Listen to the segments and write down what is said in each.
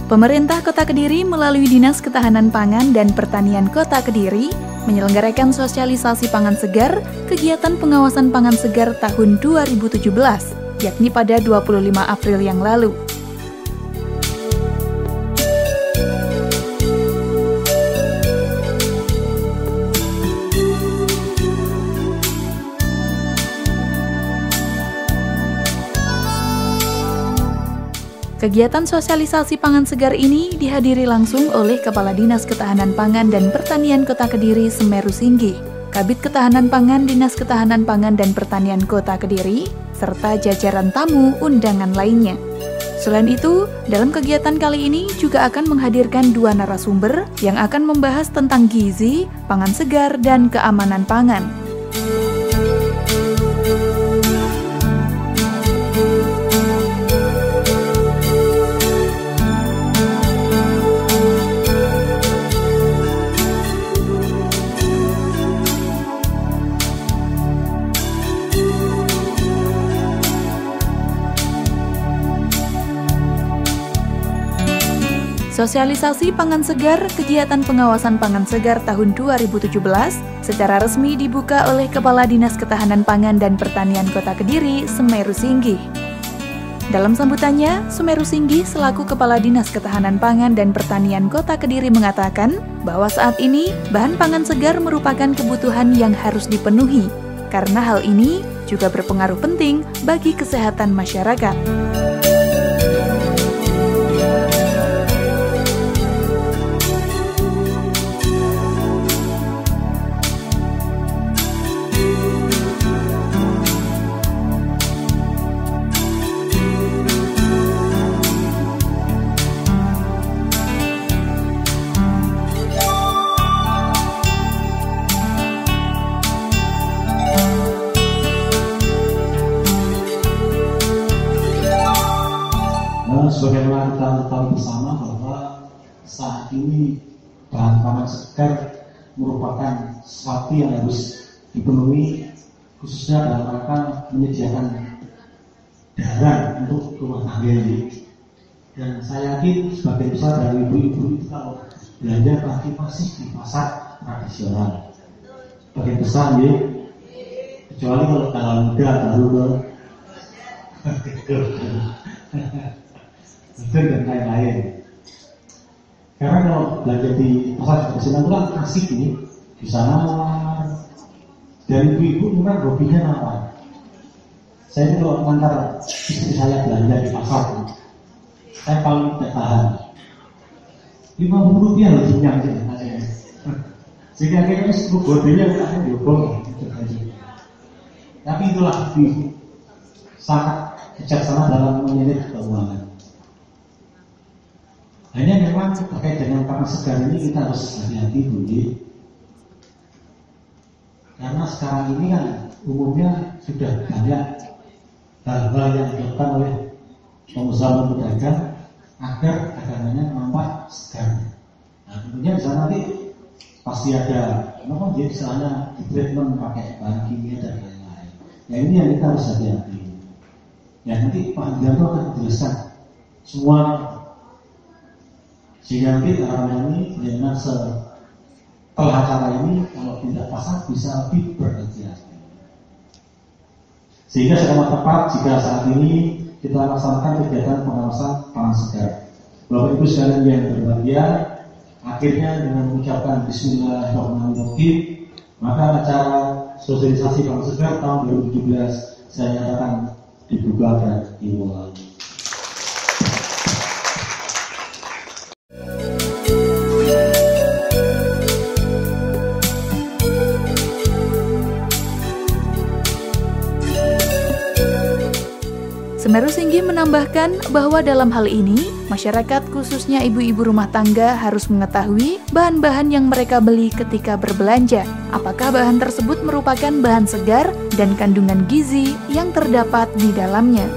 Pemerintah Kota Kediri melalui Dinas Ketahanan Pangan dan Pertanian Kota Kediri menyelenggarakan sosialisasi pangan segar kegiatan pengawasan pangan segar tahun 2017, yakni pada 25 April yang lalu. Kegiatan sosialisasi pangan segar ini dihadiri langsung oleh Kepala Dinas Ketahanan Pangan dan Pertanian Kota Kediri Semeru Singgih, Kabid Ketahanan Pangan Dinas Ketahanan Pangan dan Pertanian Kota Kediri, serta jajaran tamu undangan lainnya. Selain itu, dalam kegiatan kali ini juga akan menghadirkan 2 narasumber yang akan membahas tentang gizi, pangan segar, dan keamanan pangan. Sosialisasi pangan segar, kegiatan pengawasan pangan segar tahun 2017 secara resmi dibuka oleh Kepala Dinas Ketahanan Pangan dan Pertanian Kota Kediri, Semeru Singgih. Dalam sambutannya, Semeru Singgih selaku Kepala Dinas Ketahanan Pangan dan Pertanian Kota Kediri mengatakan bahwa saat ini bahan pangan segar merupakan kebutuhan yang harus dipenuhi, karena hal ini juga berpengaruh penting bagi kesehatan masyarakat. Sebagaimana kita ketahui bersama bahwa saat ini bahan pangan segar merupakan sesuatu yang harus dipenuhi, khususnya dalam rangka menyediakan darah untuk rumah tangga ini. Dan saya yakin sebagian besar dari ibu-ibu itu kalau belanja pasti masih di pasar tradisional. Sebagian besar ya, kecuali kalau muda baru dan lain-lain. Karena kalau belanja di pasar tradisional itu kan asik ini, di sana dari ibu-ibu memang hobinya apa? Saya itu kalau antar istri saya belanja di pasar, saya paling tidak tahan. Rp50 loh kenyang sih, sehingga akhirnya 10 bodenya akan diobong. Tapi itulah sangat bijaksana dalam menyelip keuangan. Hanya memang terkait dengan pangan segar ini kita harus hati-hati dulu. Karena sekarang ini kan umumnya sudah banyak hal-hal yang dilakukan oleh pengusaha pedagang agar dagangannya nampak segar. Nah tentunya di sana nanti pasti ada, memang dia misalnya di treatment pakai bahan kimia dan lain-lain. Ya ini yang kita harus hati-hati. Ya nanti Pak Wijanto akan menjelaskan semua. Sehingga nanti harapan ini dengan setelah acara ini kalau tidak pasang bisa lebih berhati-hati. Sehingga sangat tepat jika saat ini kita laksanakan kegiatan pengawasan pangan segar. Bapak Ibu sekalian yang berbahagia, akhirnya dengan mengucapkan Bismillahirrahmanirrahim, maka acara sosialisasi pangan segar tahun 2017 saya nyatakan dibuka dan dimulai. Semeru Singgih menambahkan bahwa dalam hal ini, masyarakat khususnya ibu-ibu rumah tangga harus mengetahui bahan-bahan yang mereka beli ketika berbelanja. Apakah bahan tersebut merupakan bahan segar dan kandungan gizi yang terdapat di dalamnya.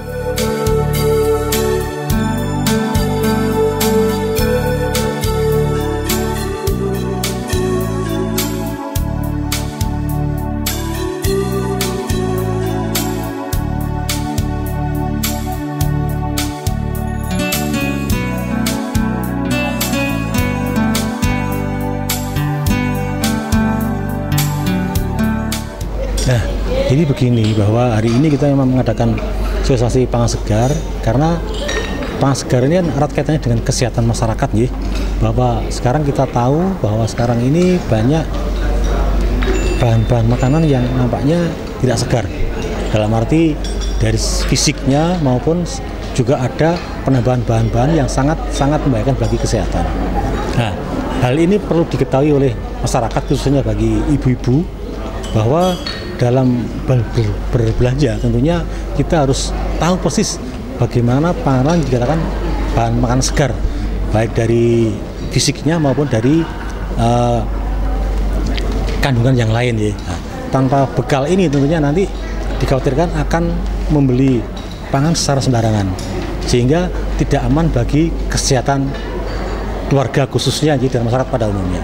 Nah, ini begini bahwa hari ini kita memang mengadakan sosialisasi pangan segar karena pangan segar ini kan erat kaitannya dengan kesehatan masyarakat ya. Bahwa sekarang kita tahu bahwa sekarang ini banyak bahan-bahan makanan yang nampaknya tidak segar. Dalam arti dari fisiknya maupun juga ada penambahan bahan-bahan yang sangat membahayakan bagi kesehatan. Nah, hal ini perlu diketahui oleh masyarakat khususnya bagi ibu-ibu bahwa dalam berbelanja tentunya kita harus tahu persis bagaimana panganan dikatakan bahan makanan segar, baik dari fisiknya maupun dari kandungan yang lain ya. Nah, tanpa bekal ini tentunya nanti dikhawatirkan akan membeli pangan secara sembarangan sehingga tidak aman bagi kesehatan keluarga khususnya dan masyarakat pada umumnya.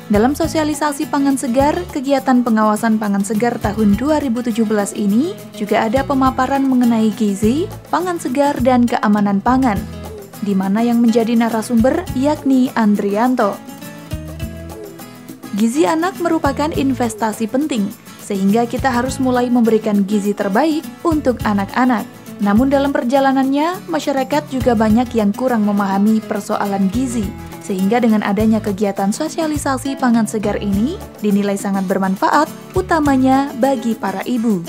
Dalam sosialisasi pangan segar, kegiatan pengawasan pangan segar tahun 2017 ini juga ada pemaparan mengenai gizi, pangan segar, dan keamanan pangan, di mana yang menjadi narasumber yakni Andrianto. Gizi anak merupakan investasi penting, sehingga kita harus mulai memberikan gizi terbaik untuk anak-anak. Namun dalam perjalanannya, masyarakat juga banyak yang kurang memahami persoalan gizi, sehingga dengan adanya kegiatan sosialisasi pangan segar ini dinilai sangat bermanfaat, utamanya bagi para ibu.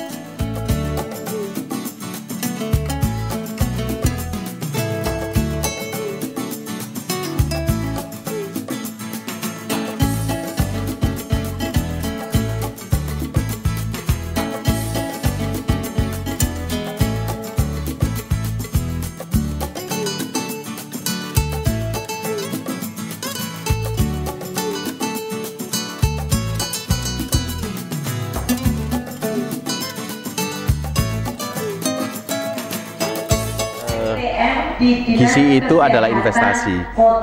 Gizi itu adalah investasi,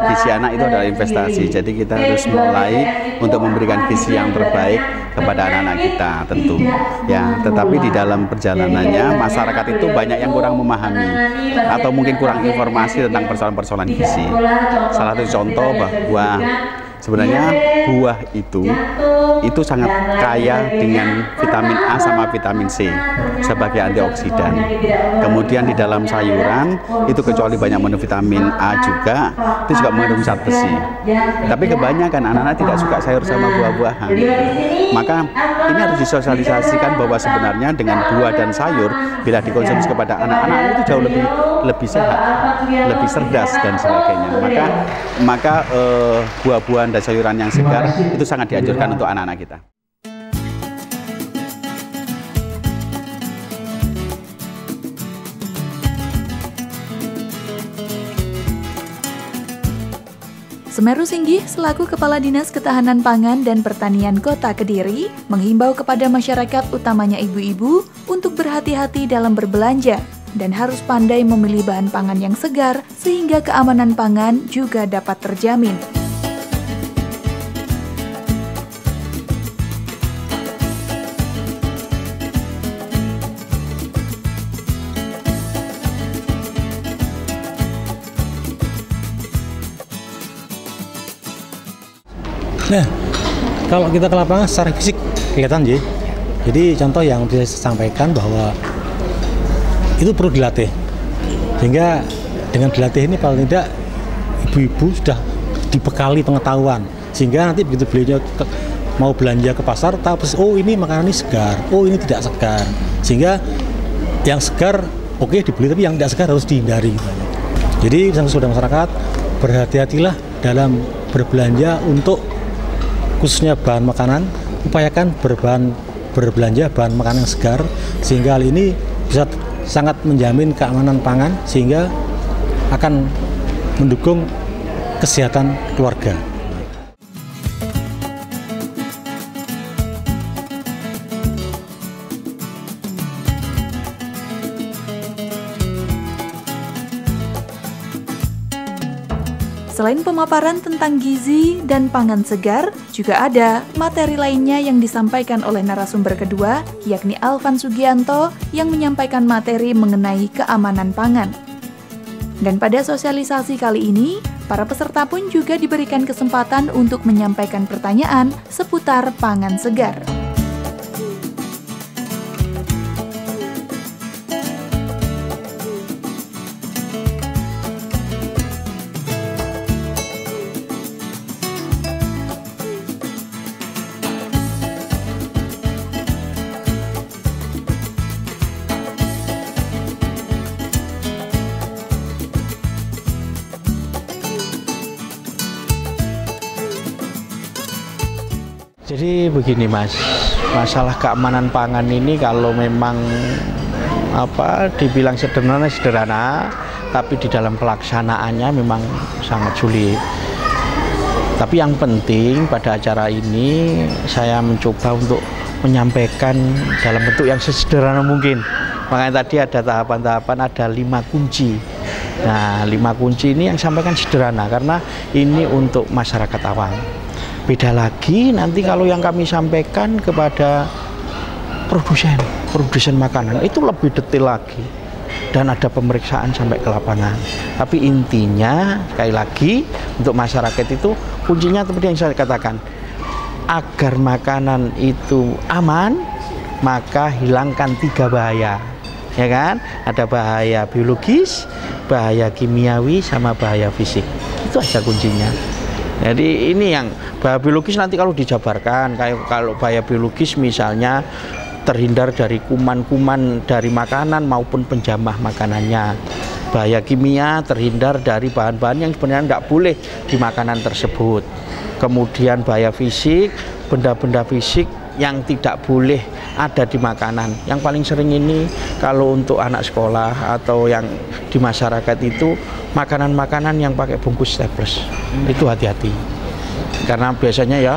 gizi anak itu adalah investasi, jadi kita harus mulai untuk memberikan gizi yang terbaik kepada anak-anak kita tentu ya. Tetapi di dalam perjalanannya masyarakat itu banyak yang kurang memahami atau mungkin kurang informasi tentang persoalan-persoalan gizi. Salah satu contoh bahwa sebenarnya buah itu sangat kaya dengan vitamin A sama vitamin C sebagai antioksidan. Kemudian di dalam sayuran itu kecuali banyak mengandung vitamin A juga, itu juga mengandung zat besi. Tapi kebanyakan anak-anak tidak suka sayur sama buah-buahan. Maka ini harus disosialisasikan bahwa sebenarnya dengan buah dan sayur bila dikonsumsi kepada anak-anak itu jauh lebih sehat, lebih cerdas dan sebagainya. Maka buah-buahan dan sayuran yang segar itu sangat dianjurkan untuk anak-anak kita. Semeru Singgih selaku Kepala Dinas Ketahanan Pangan dan Pertanian Kota Kediri menghimbau kepada masyarakat utamanya ibu-ibu untuk berhati-hati dalam berbelanja dan harus pandai memilih bahan pangan yang segar sehingga keamanan pangan juga dapat terjamin. Nah, kalau kita ke lapangan secara fisik kelihatan ya. Jadi contoh yang bisa saya sampaikan bahwa itu perlu dilatih. Sehingga dengan dilatih ini paling tidak ibu-ibu sudah dibekali pengetahuan. Sehingga nanti begitu beliau mau belanja ke pasar, tahu oh ini makanan ini segar, oh ini tidak segar. Sehingga yang segar oke dibeli, tapi yang tidak segar harus dihindari. Jadi saudara masyarakat berhati-hatilah dalam berbelanja untuk khususnya bahan makanan, upayakan berbelanja bahan makanan yang segar sehingga hal ini bisa sangat menjamin keamanan pangan sehingga akan mendukung kesehatan keluarga. Selain pemaparan tentang gizi dan pangan segar, juga ada materi lainnya yang disampaikan oleh narasumber kedua, yakni Alvan Sugianto yang menyampaikan materi mengenai keamanan pangan. Dan pada sosialisasi kali ini, para peserta pun juga diberikan kesempatan untuk menyampaikan pertanyaan seputar pangan segar. Jadi begini Mas, masalah keamanan pangan ini kalau memang dibilang sederhana, tapi di dalam pelaksanaannya memang sangat sulit. Tapi yang penting pada acara ini saya mencoba untuk menyampaikan dalam bentuk yang sesederhana mungkin. Makanya tadi ada tahapan-tahapan, ada 5 kunci. Nah, 5 kunci ini yang sampaikan sederhana karena ini untuk masyarakat awam. Beda lagi nanti kalau yang kami sampaikan kepada produsen makanan itu lebih detail lagi dan ada pemeriksaan sampai ke lapangan. Tapi intinya sekali lagi untuk masyarakat itu kuncinya seperti yang saya katakan, agar makanan itu aman maka hilangkan 3 bahaya, ya kan? Ada bahaya biologis, bahaya kimiawi, sama bahaya fisik. Itu aja kuncinya. Jadi ini yang bahaya biologis nanti kalau dijabarkan, kalau bahaya biologis misalnya terhindar dari kuman-kuman dari makanan maupun penjamah makanannya. Bahaya kimia terhindar dari bahan-bahan yang sebenarnya tidak boleh di makanan tersebut. Kemudian bahaya fisik, benda-benda fisik yang tidak boleh ada di makanan. Yang paling sering ini kalau untuk anak sekolah atau yang di masyarakat itu makanan-makanan yang pakai bungkus staples. Itu hati-hati. Karena biasanya ya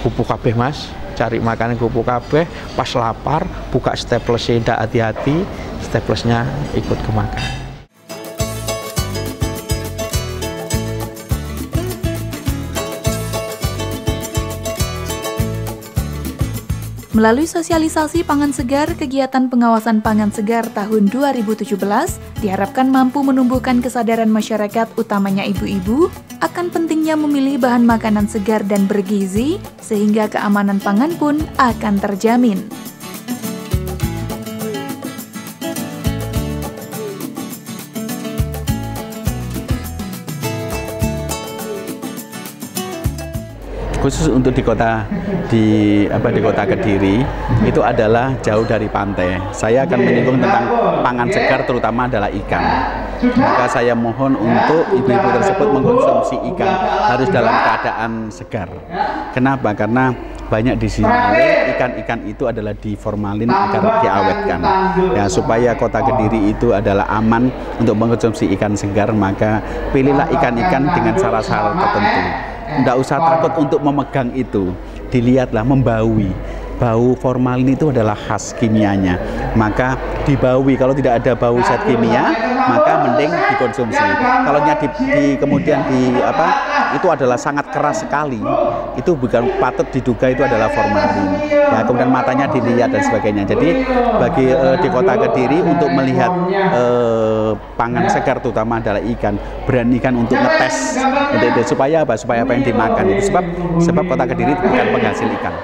kupu kabeh Mas, cari makanan kupu kabeh, pas lapar buka staplesnya tidak hati-hati, staplesnya ikut kemakan. Melalui sosialisasi pangan segar, kegiatan pengawasan pangan segar tahun 2017 diharapkan mampu menumbuhkan kesadaran masyarakat, utamanya ibu-ibu, akan pentingnya memilih bahan makanan segar dan bergizi, sehingga keamanan pangan pun akan terjamin. Khusus untuk di kota Kediri itu adalah jauh dari pantai. Saya akan menyinggung tentang pangan segar, terutama adalah ikan. Maka saya mohon untuk ibu-ibu tersebut mengkonsumsi ikan harus dalam keadaan segar. Kenapa? Karena banyak disinyalir ikan-ikan itu adalah diformalin agar diawetkan. Ya, supaya kota Kediri itu adalah aman untuk mengkonsumsi ikan segar, maka pilihlah ikan-ikan dengan syarat-syarat tertentu. Tidak usah takut untuk memegang itu, dilihatlah membaui. Bau formalin itu adalah khas kimianya, maka dibaui. Kalau tidak ada bau zat kimia, maka mending dikonsumsi. Kalau kemudian itu adalah sangat keras sekali, itu bukan patut diduga itu adalah formalin. Ya, kemudian matanya dilihat dan sebagainya. Jadi bagi di kota Kediri untuk melihat pangan segar terutama adalah ikan, beranikan untuk ngetes supaya apa yang dimakan itu sebab kota Kediri bukan penghasil ikan.